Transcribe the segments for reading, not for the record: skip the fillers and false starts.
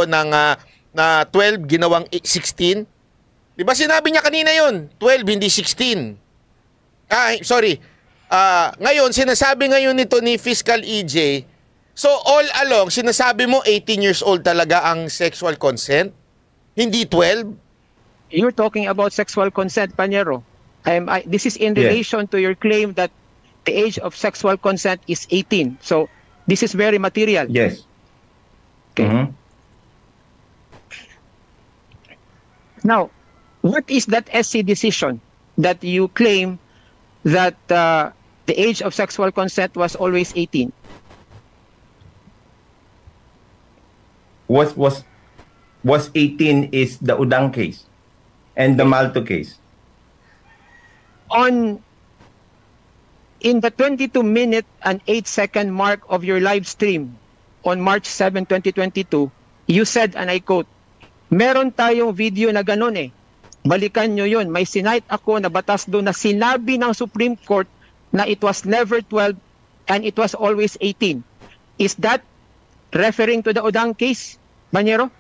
ng na 12 ginawang 16? Di ba sinabi niya kanina yun? 12, hindi 16. Sorry. Ngayon, sinasabi ngayon nito ni Fiscal EJ, so all along, sinasabi mo 18 years old talaga ang sexual consent? Hindi 12? You're talking about sexual consent, Panyero. This is in relation to your claim that the age of sexual consent is 18. So, this is very material. Yes. Okay. Mhm. Now, what is that SC decision that you claim that the age of sexual consent was always 18? Was 18 is the Udang case and the Malto case. In the 22-minute and 8-second mark of your live stream on March 7, 2022, you said, and I quote, meron tayong video na ganun eh. Balikan nyo yun. May sinight ako na batas doon na sinabi ng Supreme Court na it was never 12 and it was always 18. Is that referring to the Udang case, Banyero?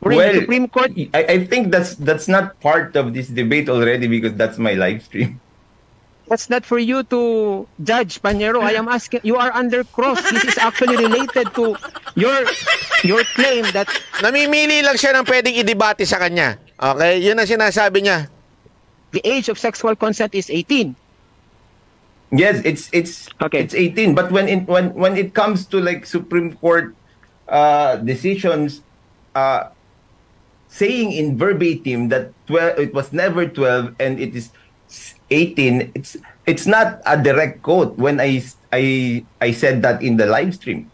Well, the Supreme Court? I think that's not part of this debate already because that's my live stream. That's not for you to judge, Panyero. I am asking, you are under cross. This is actually related to your claim that... Namimili lang siya ng pwedeng idebate sa kanya. Okay? Yun ang sinasabi niya. The age of sexual consent is 18. Yes, it's Okay. it's 18. But when it comes to like Supreme Court decisions, saying in verbatim that 12, it was never 12 and it is 18, it's not a direct quote when I said that in the live stream.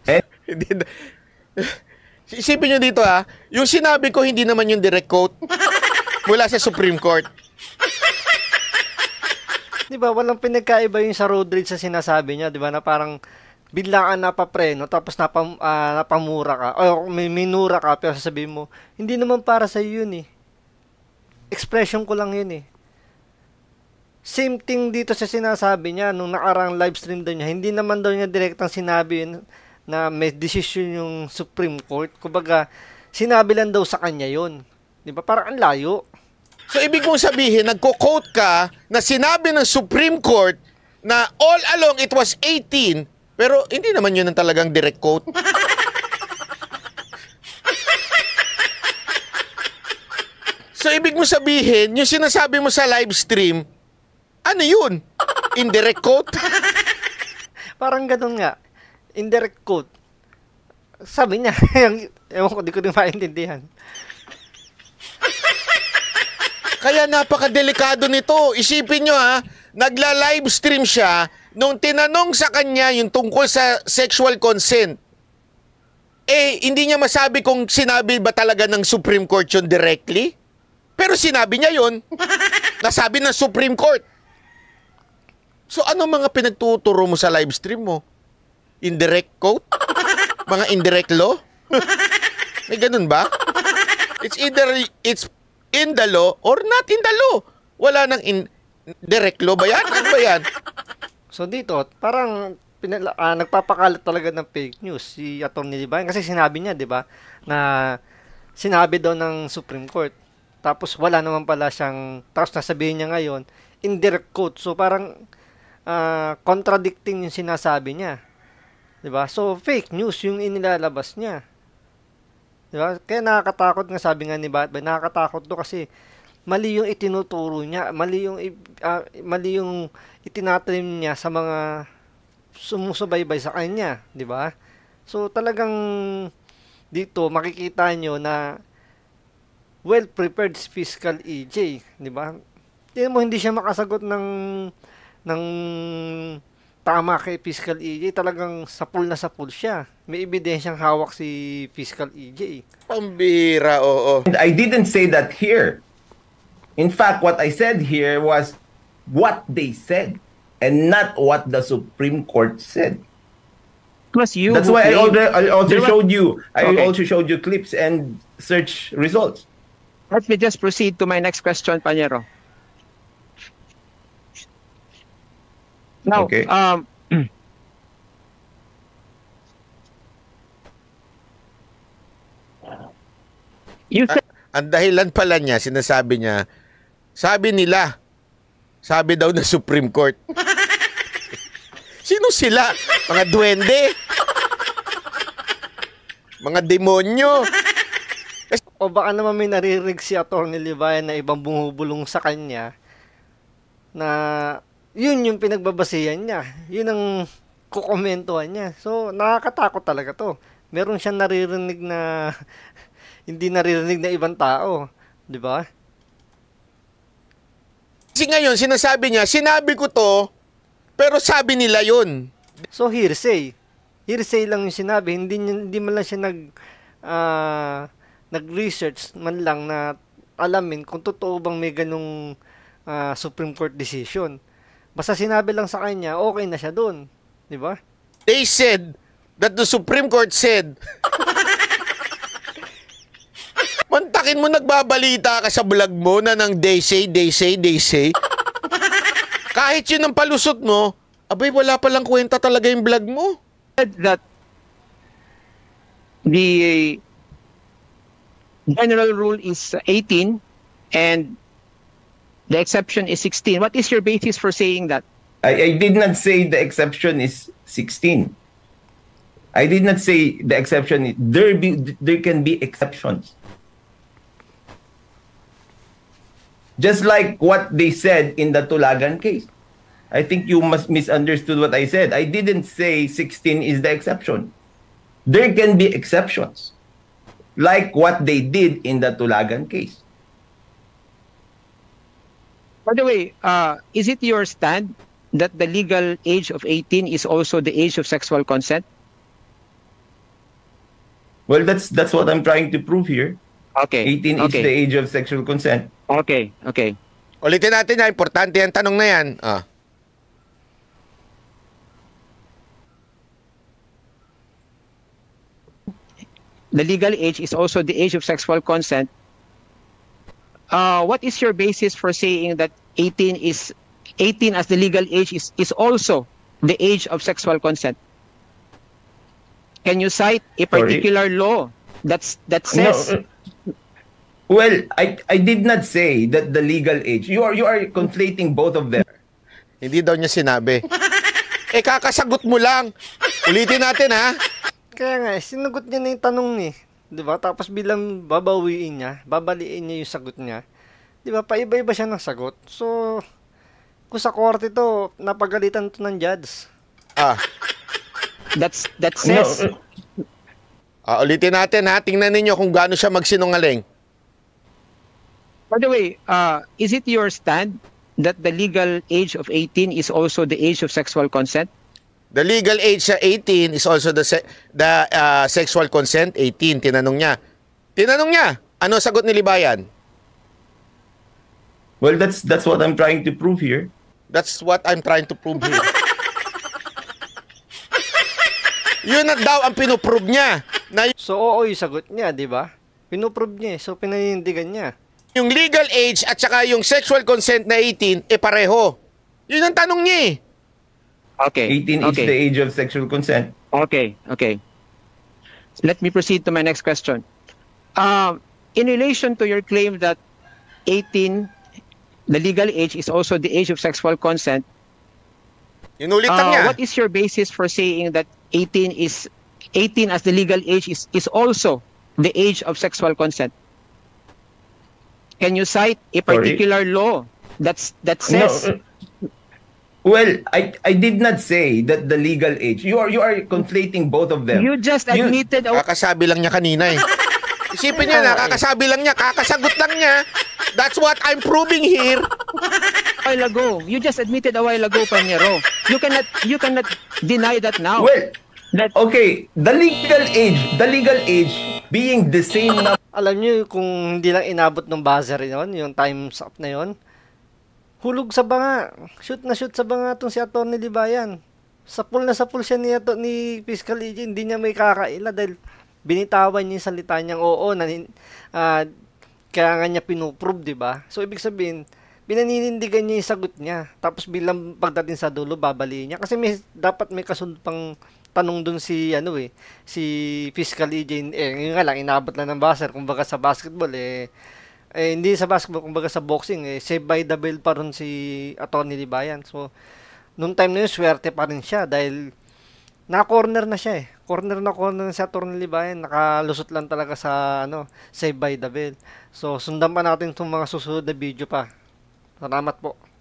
And Isipin nyo dito yung sinabi ko hindi naman yung direct quote mula sa Supreme Court. Di ba, walang pinagkaiba yung sa road rage sa sinasabi niya, di ba, na parang biglaan napapreno, tapos napamura ka, o may minura ka, pero sasabihin mo, hindi naman para sa yun eh. Expression ko lang yun eh. Same thing dito sa sinasabi niya, nung nakarang live stream daw niya, hindi naman daw niya direktang sinabi yun, na may decision yung Supreme Court. Kumbaga, sinabi lang daw sa kanya yun. Di ba? Parang ang layo. So, ibig mong sabihin, nagko-quote ka na sinabi ng Supreme Court na all along it was 18, pero hindi naman yun ang talagang direct quote. So, ibig mong sabihin, yung sinasabi mo sa live stream, ano yun? Indirect quote? Parang ganun nga. Indirect quote. Sabi niya, ewan ko, di ko din maintindihan. Kaya napakadelikado nito. Isipin nyo nagla-live stream siya nung tinanong sa kanya yung tungkol sa sexual consent. Hindi niya masabi kung sinabi ba talaga ng Supreme Court yun directly. Pero sinabi niya yun. Nasabi ng Supreme Court. So ano mga pinagtuturo mo sa live stream mo? Indirect quote? Mga indirect law? May ganun ba? It's either it's in the law or not in the law. Wala nang indirect law ba yan? Ano ba yan? So dito, parang nagpapakalat talaga ng fake news si Atty. Libayan kasi sinabi niya, 'di ba, na sinabi daw ng Supreme Court. Tapos wala naman pala siyang, tapos nasabihin niya ngayon, indirect quote. So parang contradicting yung sinasabi niya. 'Di ba? So fake news yung inilalabas niya. 'Di ba? Kaya nakakatakot nga, sabi nga ni Batman, nakakatakot to kasi mali yung itinuturo niya, mali yung itinatrim niya sa mga sumusubaybay sa kanya, 'di ba? So talagang dito makikita nyo na well prepared si Fiscal EJ, 'di ba? Hindi siya makasagot ng tama kay Fiscal EJ. Talagang sapul na sapul siya. May ebidensyang hawak si Fiscal EJ. Pambira, oo. I didn't say that here. In fact, what I said here was what they said and not what the Supreme Court said. It was you. That's why I also There showed you. I Okay. also showed you clips and search results. Let me just proceed to my next question, Panyero. Now, Okay. You said Ang dahilan pala niya, sinasabi niya, sabi nila, sabi daw na Supreme Court. Sino sila? Mga duwende? Mga demonyo? O baka naman may naririnig si Atty. Libayan na ibang bumubulong sa kanya na yun yung pinagbabasihan niya. Yun ang kukomentuhan niya. So, nakakatakot talaga to. Meron siyang naririnig na hindi naririnig na ibang tao. Di ba? Kasi ngayon, sinasabi niya, sinabi ko to, pero sabi nila yun. So, hearsay. Hearsay lang yung sinabi. Hindi man lang siya nag-research man lang na alamin kung totoo bang may ganung Supreme Court decision. Basta sinabi lang sa kanya, okay na siya doon. Di ba? They said that the Supreme Court said, mantakin mo nagbabalita ka sa vlog mo na ng they say. Kahit yun ang palusot mo, abay wala palang kwenta talaga yung vlog mo. that the general rule is 18 and the exception is 16. What is your basis for saying that? I did not say the exception is 16. I did not say the exception is, there can be exceptions. Just like what they said in the Tulagan case. I think you must misunderstood what I said. I didn't say 16 is the exception. There can be exceptions. Like what they did in the Tulagan case. By the way, is it your stand that the legal age of 18 is also the age of sexual consent? Well, that's what I'm trying to prove here. Okay. 18 is okay. the age of sexual consent. Okay. Ulitin natin na, importante ang tanong na yan. The legal age is also the age of sexual consent. What is your basis for saying that 18 as the legal age is also the age of sexual consent? Can you cite a particular law that says? No, well, I did not say that the legal age. You are conflating both of them. Hindi daw niya sinabi. Kakasagot mo lang. Ulitin natin, ha? Kaya nga, sinagot niya na yung tanong eh. Di ba? Tapos bilang babaliin niya yung sagot niya. Di ba? Paiba-iba siya ng sagot. So, kung sa korte to, napagalitan to ng judge. That says. Ulitin natin, ha? Tingnan ninyo kung gaano siya magsinungaling. By the way, is it your stand that the legal age of 18 is also the age of sexual consent? The legal age sa 18 is also the sexual consent, 18. Tinanong niya, ano sagot ni Libayan? Well, that's what I'm trying to prove here. That's what I'm trying to prove here. Yun na daw ang pinuprove niya. Na So, oo yung sagot niya, di ba? Pinuprove niya so pinanindigan niya. yung legal age at saka yung sexual consent na 18, pareho. Yun ang tanong niya eh. Okay. 18 is the age of sexual consent. Okay. Let me proceed to my next question. In relation to your claim that 18, the legal age is also the age of sexual consent, Inulit lang niya. what is your basis for saying that 18 as the legal age is also the age of sexual consent? Can you cite a particular law that says? No, well, I did not say that the legal age. You are conflating both of them. You just admitted Kakasabi lang niya kanina eh. Isipin niya, nakakasabi lang niya, kakasagot lang niya. That's what I'm proving here. a while ago. You just admitted a while ago, Panyero. You cannot deny that now. Well, okay, the legal age being the same number. Alam niyo kung hindi lang inabot ng buzzer yun, yung time's up na yun, hulog sa banga. Shoot sa banga itong si Atty. Libayan. Sapul siya ni Fiscal AG. Hindi niya may kakaila dahil binitawan niya yung salita niyang oo. Kaya nga niya pinuprove, di ba? So, ibig sabihin, pinaninindigan niya yung sagot niya. Tapos bilang pagdating sa dulo, babaliin niya. Kasi dapat may kasunod pang tanong dun si si Fiscal EJ, yun nga lang inabot lang ng buzzer. Kumbaga sa basketball hindi sa basketball, kumbaga sa boxing save by the bell pa rin si Atty. Libayan. So nung time na yun swerte pa rin siya dahil na-corner na siya corner na si Atty. Libayan, nakalusot lang talaga sa save by the bell. So sundan pa natin itong mga susunod na video pa. Salamat po.